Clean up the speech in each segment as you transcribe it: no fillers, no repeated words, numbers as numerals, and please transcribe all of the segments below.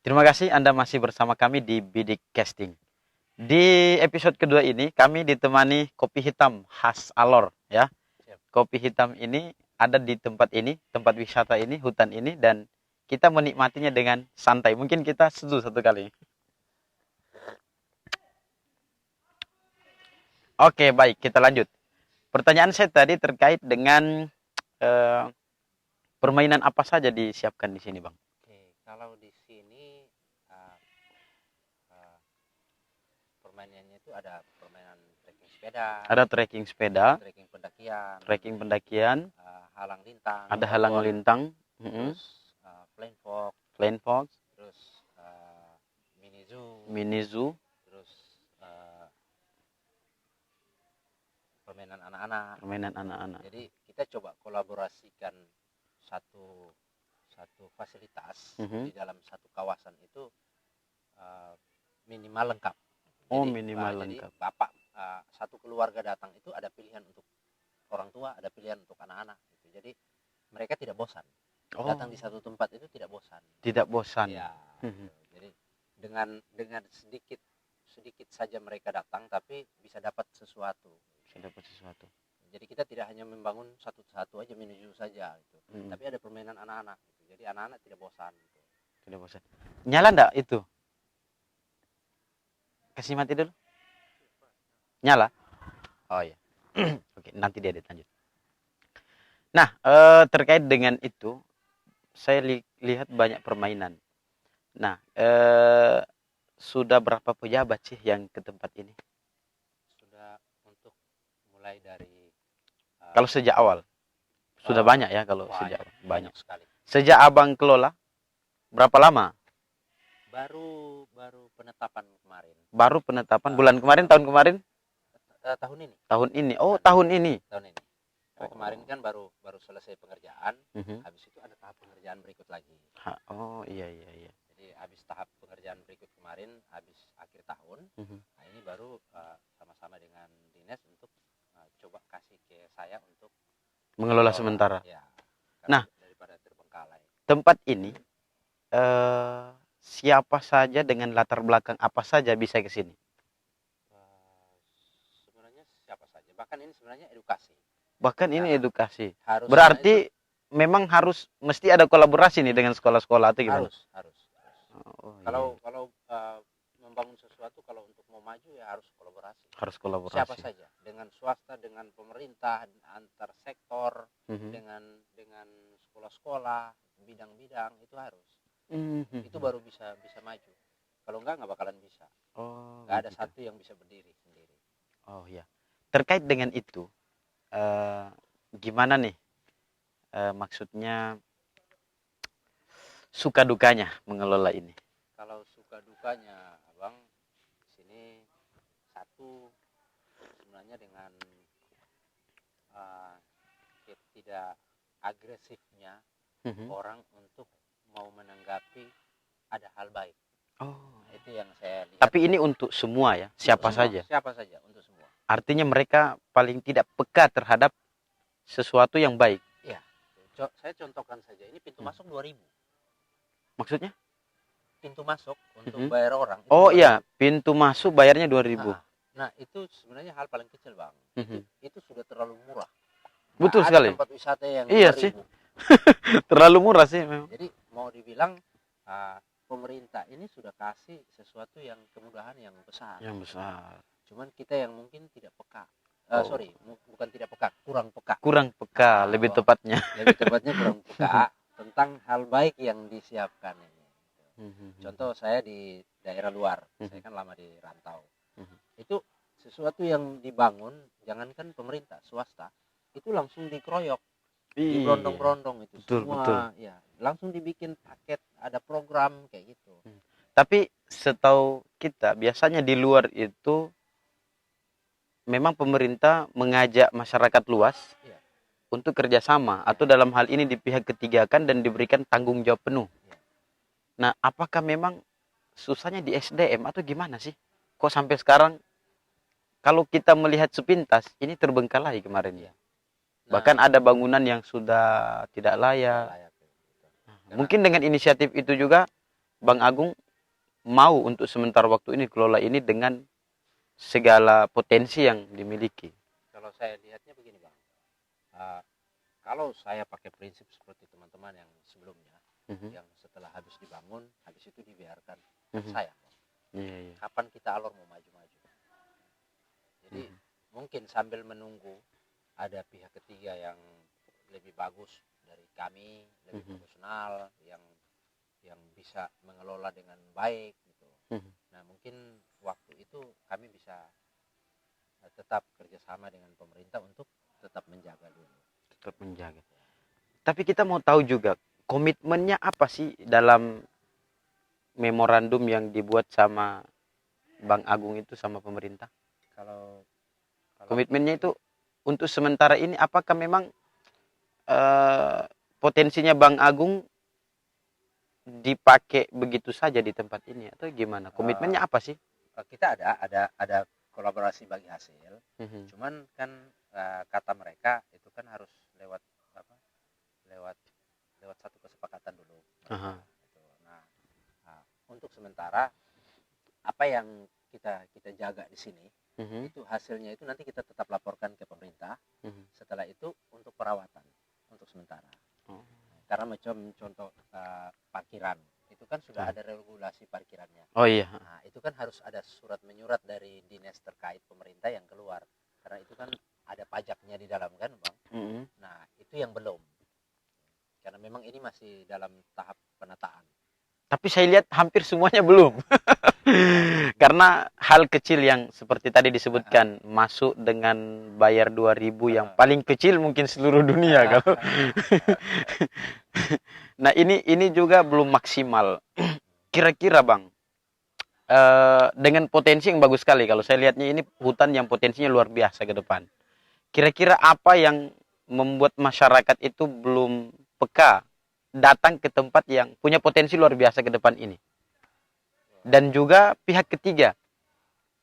Terima kasih Anda masih bersama kami di Bidik Casting. Di episode kedua ini kami ditemani kopi hitam khas Alor ya. Siap. Kopi hitam ini ada di tempat ini, tempat wisata ini, hutan ini, dan kita menikmatinya dengan santai. Mungkin kita seduh satu kali. Oke, baik, kita lanjut. Pertanyaan saya tadi terkait dengan permainan apa saja disiapkan di sini, Bang? Oke, kalau di sini permainannya itu ada permainan trekking sepeda, Ada trekking sepeda, trekking pendakian, halang lintang, ada halang lintang, terus plain fox, terus mini zoo, terus permainan anak-anak. Jadi kita coba kolaborasikan satu fasilitas di dalam satu kawasan itu minimal lengkap. Jadi Bapak satu keluarga datang itu ada pilihan untuk orang tua, ada pilihan untuk anak-anak gitu. Jadi mereka tidak bosan. Datang di satu tempat itu tidak bosan. Tidak bosan. Ya. Jadi dengan sedikit saja mereka datang, tapi bisa dapat sesuatu. Jadi kita tidak hanya membangun satu-satu aja menuju saja gitu. Tapi ada permainan anak-anak gitu. Jadi anak-anak tidak bosan gitu. Tidak bosan. Nyala enggak itu? Kasih mati dulu. Nyala? Oh iya. Oke, nanti dia lanjut. Nah, terkait dengan itu, saya lihat banyak permainan. Nah, sudah berapa pejabat sih yang ke tempat ini? Sudah untuk mulai dari kalau sejak awal sudah banyak ya, kalau sejak awal banyak sekali. Sejak Abang kelola berapa lama? Baru penetapan kemarin. Baru penetapan bulan kemarin, tahun kemarin? Tahun ini. Tahun ini. Oh, tahun ini. Karena kemarin kan baru selesai pengerjaan. Habis itu ada tahap pengerjaan berikut lagi. Oh, iya. Jadi habis tahap pengerjaan berikut kemarin, habis akhir tahun. Nah, ini baru sama-sama dengan dinas untuk coba kasih ke saya untuk mengelola sementara. Ya. Nah, daripada terbengkalai. Tempat ini siapa saja dengan latar belakang apa saja bisa ke sini? Sebenarnya siapa saja. Bahkan ini sebenarnya edukasi. Berarti memang mesti ada kolaborasi nih dengan sekolah-sekolah atau gimana? Harus. Oh, kalau membangun sesuatu, kalau untuk mau maju ya harus kolaborasi. Siapa saja, dengan swasta, dengan pemerintah, antar sektor, dengan sekolah-sekolah, bidang-bidang, itu harus. Itu baru bisa maju. Kalau enggak bakalan bisa. Enggak ada satu yang bisa berdiri sendiri. Oh iya. Terkait dengan itu, gimana nih? Maksudnya suka dukanya mengelola ini? Kalau suka dukanya, Abang, sini satu sebenarnya dengan tidak agresifnya orang untuk mau menanggapi ada hal baik. Itu yang saya lihat. Tapi ini untuk semua ya, siapa saja? Siapa saja, untuk semua. Artinya mereka paling tidak peka terhadap sesuatu yang baik. Iya. Saya contohkan saja, ini pintu masuk 2.000. Maksudnya? Pintu masuk untuk bayar orang. Oh iya, pintu masuk bayarnya 2.000. Nah, itu sebenarnya hal paling kecil, Bang. Itu sudah terlalu murah. Betul sekali. Tempat wisata yang iya 2.000. Sih. Terlalu murah sih memang. Jadi mau dibilang pemerintah ini sudah kasih sesuatu yang kemudahan yang besar. Cuman kita yang mungkin tidak peka. Bukan tidak peka, kurang peka. Lebih tepatnya kurang peka tentang hal baik yang disiapkan ini. Contoh, saya di daerah luar, saya kan lama di rantau. Itu sesuatu yang dibangun, jangankan pemerintah, swasta, itu langsung dikeroyok, diberondong-berondong itu. Betul. Ya, langsung dibikin paket, ada program kayak gitu. Tapi setahu kita biasanya di luar itu memang pemerintah mengajak masyarakat luas untuk kerjasama atau dalam hal ini di pihak ketiga kan, dan diberikan tanggung jawab penuh. Nah, apakah memang susahnya di SDM atau gimana sih? Kok sampai sekarang kalau kita melihat sepintas ini terbengkalai kemarin ya. Bahkan ada bangunan yang sudah tidak layak. Mungkin dengan inisiatif itu juga Bang Agung mau untuk sementara waktu ini kelola ini dengan segala potensi yang dimiliki? Kalau saya lihatnya begini Bang, uh, kalau saya pakai prinsip seperti teman-teman yang sebelumnya, yang setelah habis dibangun, habis itu dibiarkan, sayang. Kapan kita alur mau maju-maju? Jadi mungkin sambil menunggu ada pihak ketiga yang lebih bagus dari kami, lebih profesional, yang bisa mengelola dengan baik gitu. Nah mungkin waktu itu kami bisa tetap kerjasama dengan pemerintah untuk tetap menjaga dulu. Tetap menjaga. Tapi kita mau tahu juga komitmennya apa sih dalam memorandum yang dibuat sama Bang Agung itu sama pemerintah? Kalau Komitmennya itu untuk sementara ini apakah memang potensinya Bang Agung dipakai begitu saja di tempat ini atau gimana? Komitmennya apa sih? Kita ada kolaborasi bagi hasil. Cuman kan kata mereka itu kan harus lewat apa? Lewat satu kesepakatan dulu. Gitu. Nah, untuk sementara apa yang kita jaga di sini itu hasilnya itu nanti kita tetap laporkan ke pemerintah. Setelah itu untuk perawatan untuk sementara. Karena macam contoh parkiran itu kan sudah ada regulasi parkirannya. Oh iya. Nah, itu kan harus ada surat menyurat dari dinas terkait pemerintah yang keluar. Karena itu kan ada pajaknya di dalam kan, Bang. Nah, itu yang belum. Karena memang ini masih dalam tahap penataan. Tapi saya lihat hampir semuanya belum. Karena hal kecil yang seperti tadi disebutkan masuk dengan bayar 2.000 yang paling kecil mungkin seluruh dunia kalau. Nah, ini juga belum maksimal. Kira-kira Bang, dengan potensi yang bagus sekali kalau saya lihatnya ini hutan yang potensinya luar biasa ke depan. Kira-kira apa yang membuat masyarakat itu belum peka datang ke tempat yang punya potensi luar biasa ke depan ini? Dan juga pihak ketiga.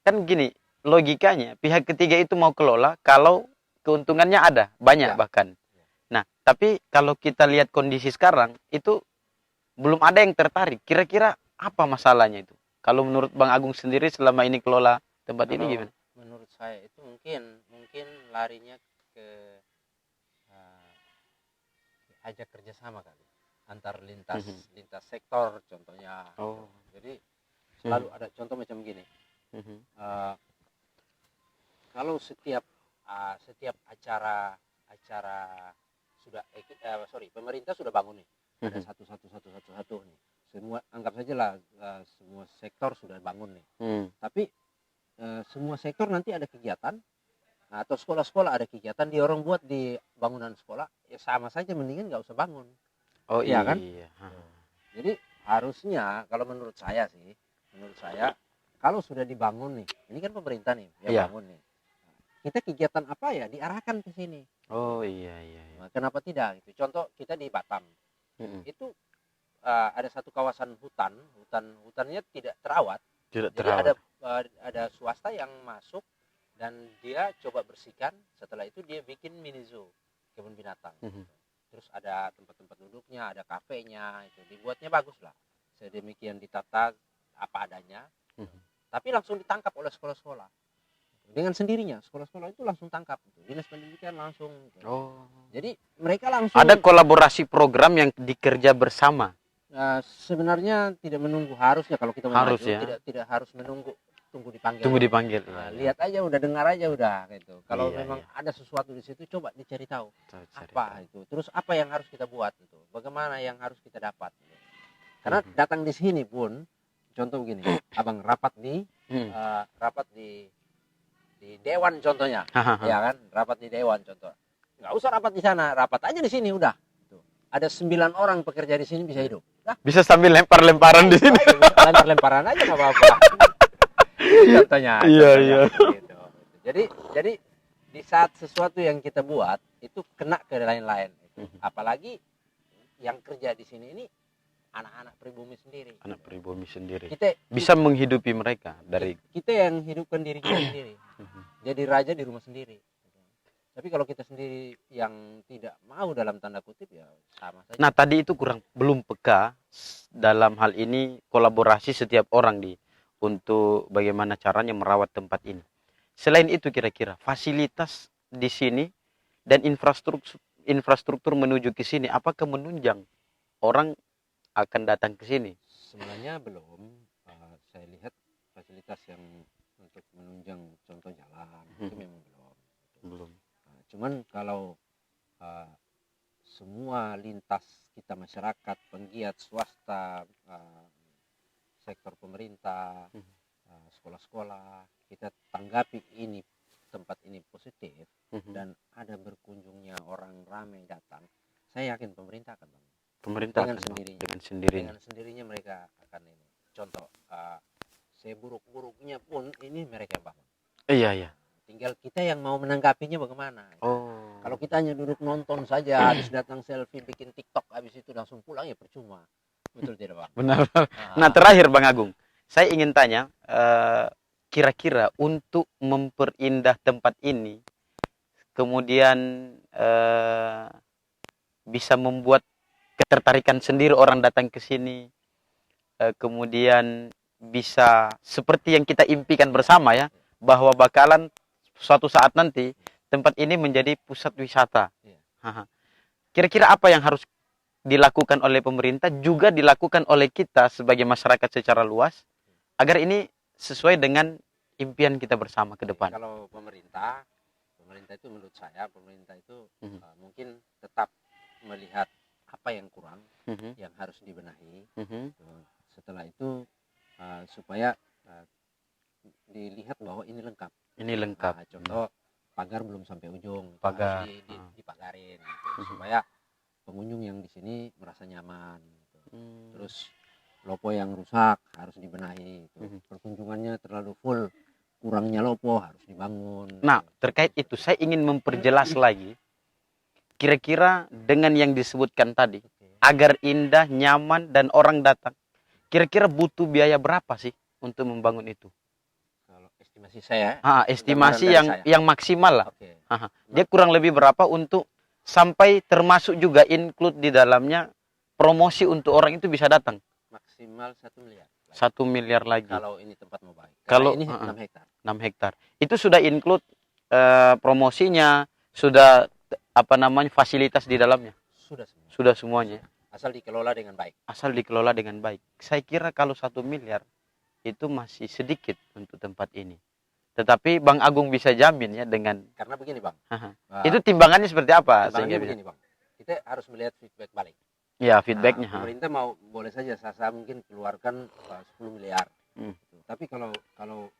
Kan gini, logikanya pihak ketiga itu mau kelola kalau keuntungannya ada, banyak bahkan. Nah, tapi kalau kita lihat kondisi sekarang, itu belum ada yang tertarik. Kira-kira apa masalahnya itu? Kalau menurut Bang Agung sendiri selama ini kelola tempat ini gimana? Menurut saya itu mungkin larinya ke ajak kerjasama kali antar lintas sektor contohnya. Jadi selalu ada contoh macam gini. Kalau setiap acara sudah pemerintah sudah bangun nih, ada satu nih, semua anggap saja lah semua sektor sudah bangun nih, tapi semua sektor nanti ada kegiatan atau sekolah-sekolah ada kegiatan dia orang buat di bangunan sekolah, ya sama saja mendingan nggak usah bangun. Iya kan? Jadi harusnya kalau menurut saya kalau sudah dibangun nih, ini kan pemerintah nih yang bangun nih, kita kegiatan apa ya diarahkan ke sini. Nah, kenapa tidak? Gitu. Contoh kita di Batam, itu ada satu kawasan hutannya tidak terawat. Jadi ada swasta yang masuk dan dia coba bersihkan. Setelah itu dia bikin mini zoo, kebun binatang. Terus ada tempat-tempat duduknya, ada kafenya, itu dibuatnya bagus lah. Sedemikian ditata apa adanya. Tapi langsung ditangkap oleh sekolah-sekolah. Dengan sendirinya sekolah-sekolah itu langsung tangkap. Dinas pendidikan langsung. Jadi mereka langsung. Ada kolaborasi program yang dikerja bersama. Sebenarnya tidak menunggu harusnya kalau kita mau maju, tidak harus tunggu dipanggil. Lihat aja udah, dengar aja udah gitu. Kalau memang ada sesuatu di situ coba dicari tahu. Apa itu? Terus apa yang harus kita buat itu? Bagaimana yang harus kita dapat? Gitu. Karena datang di sini pun contoh begini, Abang rapat di dewan contohnya. Ya kan? Rapat di dewan contoh. Enggak usah rapat di sana, rapat aja di sini udah. Ada 9 orang pekerja di sini bisa hidup. Nah, bisa sambil lempar-lemparan di sini. Lempar-lemparan aja nggak apa-apa. Contohnya. Iya. Gitu. Jadi di saat sesuatu yang kita buat itu kena ke lain-lain. Apalagi yang kerja di sini ini anak-anak pribumi sendiri. Anak pribumi sendiri. Kita bisa menghidupi mereka dari. Kita yang hidupkan diri kita sendiri. Jadi raja di rumah sendiri. Tapi kalau kita sendiri yang tidak mau dalam tanda kutip ya sama saja. Nah, tadi itu belum peka dalam hal ini kolaborasi setiap orang untuk bagaimana caranya merawat tempat ini. Selain itu kira-kira fasilitas di sini dan infrastruktur menuju ke sini apakah menunjang orang akan datang ke sini? Sebenarnya belum. Saya lihat fasilitas yang untuk menunjang contoh jalan itu memang belum. Belum. Cuman kalau semua lintas kita masyarakat, penggiat swasta, sektor pemerintah, sekolah-sekolah, kita tanggapi ini tempat ini positif dan ada berkunjungnya orang ramai datang, saya yakin pemerintah akan bangun. Pemerintah Dengan sendirinya. Dengan sendirinya mereka akan ini. Contoh, seburuk-buruknya pun ini mereka bangun. Iya. Tinggal kita yang mau menanggapinya bagaimana. Oh. Kalau kita hanya duduk nonton saja, habis datang selfie, bikin TikTok, habis itu langsung pulang ya percuma. Betul tidak, Bang? Benar. Nah, terakhir Bang Agung, saya ingin tanya, kira-kira untuk memperindah tempat ini, kemudian bisa membuat ketertarikan sendiri orang datang ke sini, kemudian bisa seperti yang kita impikan bersama ya, bahwa bakalan suatu saat nanti tempat ini menjadi pusat wisata. Kira-kira apa yang harus dilakukan oleh pemerintah, juga dilakukan oleh kita sebagai masyarakat secara luas, agar ini sesuai dengan impian kita bersama ke depan? Kalau pemerintah itu menurut saya, pemerintah itu mungkin tetap melihat apa yang kurang, yang harus dibenahi. Setelah itu supaya dilihat bahwa ini lengkap. Contoh, pagar belum sampai ujung, harus dipagarin gitu, supaya pengunjung yang di sini merasa nyaman gitu. Terus lopo yang rusak harus dibenahi gitu. Perkunjungannya terlalu full, kurangnya lopo harus dibangun. Nah, terkait itu saya ingin memperjelas lagi, kira-kira dengan yang disebutkan tadi, agar indah, nyaman, dan orang datang, kira-kira butuh biaya berapa sih untuk membangun itu? Kalau estimasi saya, estimasi yang maksimal lah. Dia kurang lebih berapa untuk sampai termasuk juga include di dalamnya promosi untuk orang itu bisa datang? Maksimal 1 miliar. 1 miliar lagi. Kalau ini tempat mau baik. Kalau ini 6 hektar. 6 hektar. Itu sudah include promosinya, sudah fasilitas di dalamnya? Sudah semua. Sudah semuanya. Asal dikelola dengan baik. Saya kira kalau 1 miliar itu masih sedikit untuk tempat ini. Tetapi Bang Agung bisa jamin ya dengan... Karena begini, Bang. Itu timbangannya seperti apa? Timbangannya begini, Bang. Kita harus melihat feedback balik. Ya, feedbacknya. Pemerintah boleh saja saya mungkin keluarkan 10 miliar. Tapi kalau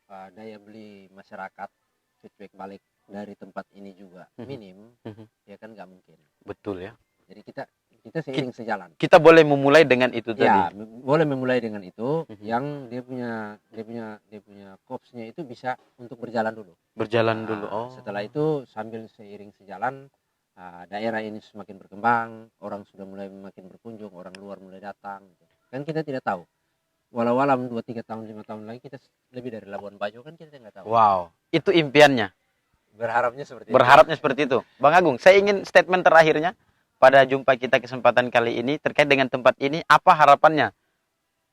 daya beli masyarakat, feedback balik dari tempat ini juga minim, ya kan nggak mungkin. Betul ya. Jadi kita seiring sejalan. Kita boleh memulai dengan itu tadi. Ya, boleh memulai dengan itu, yang dia punya kopsnya itu bisa untuk berjalan dulu. Oh. Setelah itu sambil seiring sejalan, daerah ini semakin berkembang, orang sudah mulai makin berkunjung, orang luar mulai datang. Kan kita tidak tahu. Walau-walau 2-3 tahun, 5 tahun lagi kita lebih dari Labuan Bajo, kan kita nggak tahu. Wow, itu impiannya. Berharapnya seperti itu. Bang Agung, saya ingin statement terakhirnya pada jumpa kita kesempatan kali ini terkait dengan tempat ini, apa harapannya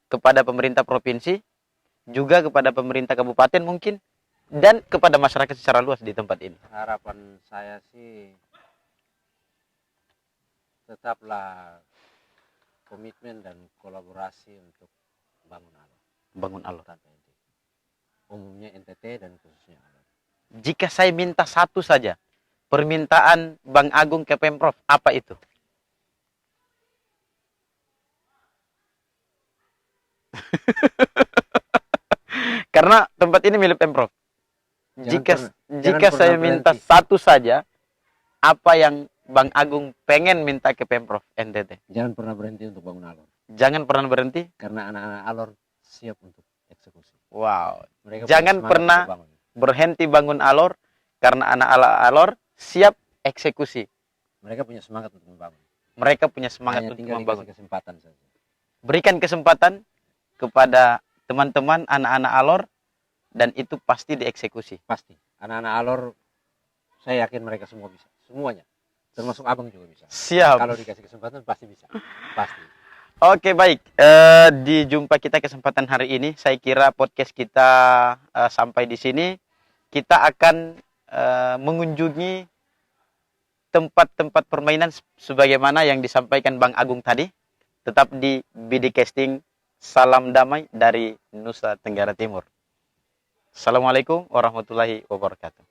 kepada pemerintah provinsi, juga kepada pemerintah kabupaten mungkin, dan kepada masyarakat secara luas di tempat ini? Harapan saya sih tetaplah komitmen dan kolaborasi untuk bangun alor. Umumnya NTT dan khususnya alor. Jika saya minta satu saja, permintaan Bang Agung ke Pemprov, apa itu? Karena tempat ini milik Pemprov. Jika saya minta satu saja, apa yang Bang Agung pengen minta ke Pemprov NTT? Jangan pernah berhenti untuk bangun alor. Jangan pernah berhenti? Karena anak-anak alor siap untuk eksekusi. Wow. Jangan pernah berhenti bangun alor, karena anak alor siap eksekusi. Mereka punya semangat untuk membangun. Hanya untuk membangun. Kesempatan saja. Berikan kesempatan kepada teman-teman anak-anak alor, dan itu pasti dieksekusi. Pasti. Anak-anak alor saya yakin mereka semua bisa, semuanya, termasuk abang juga bisa. Siap. Kalau dikasih kesempatan pasti bisa, pasti. Oke, baik. Di jumpa kita kesempatan hari ini, saya kira podcast kita sampai di sini. Kita akan mengunjungi tempat-tempat permainan sebagaimana yang disampaikan Bang Agung tadi. Tetap di BD Casting. Salam damai dari Nusa Tenggara Timur. Assalamualaikum warahmatullahi wabarakatuh.